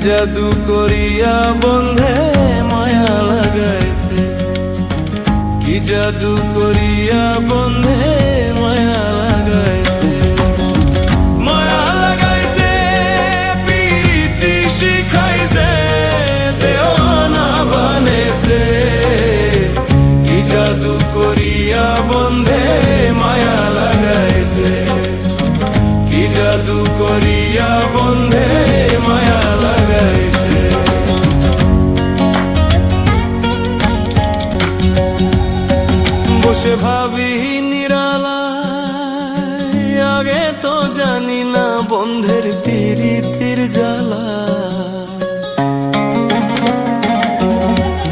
জাদু করিয়া বন্ধে মায়া লাগাইছে, কি জাদু করিয়া বন্ধে মায়া লাগাইছে, মায়া লাগাইছে প্রীতি শিখাইছে, দেওয়ানা বানাইছে, কি জাদু করিয়া বন্ধে মায়া লাগাইছে, কি জাদু করিয়া বন্ধে মায়া লাগাইছে। বসে ভাবি নিরালায়, আগে তো জানি না বন্ধের প্রীতির জ্বালা,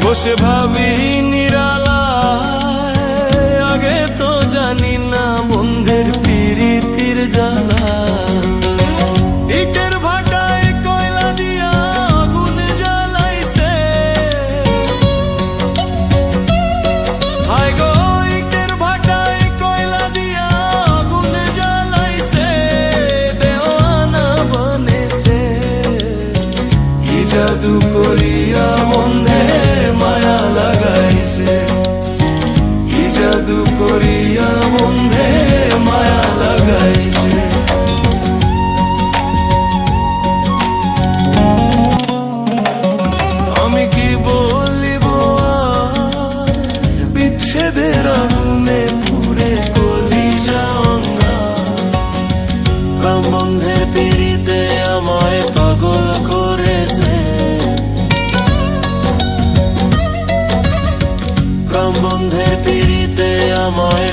বসে ভাবি নিরালায়, আগে তো জানি না বন্ধের প্রীতির জ্বালা, ইটের ভাটায় কয়লা দিয়া আগুন জ্বালাইছে, হায় গো ইটের ভাটায় কয়লা দিয়া আগুন জ্বালাইছে, দেওয়ানা বানাইছে, কি জাদু করিয়া বন্ধে মায়া লাগাইছে, কি জাদু করিয়া বন্ধে মায়া লাগাইছে। আমি কি বলিব আর, বিচ্ছেদের আগুনে পুড়ে কলিজা অঙ্গার, প্রাণ বন্ধের পিড়িতে আমায় পাগল করেছে, প্রাণ বন্ধের পিড়িতে আমায়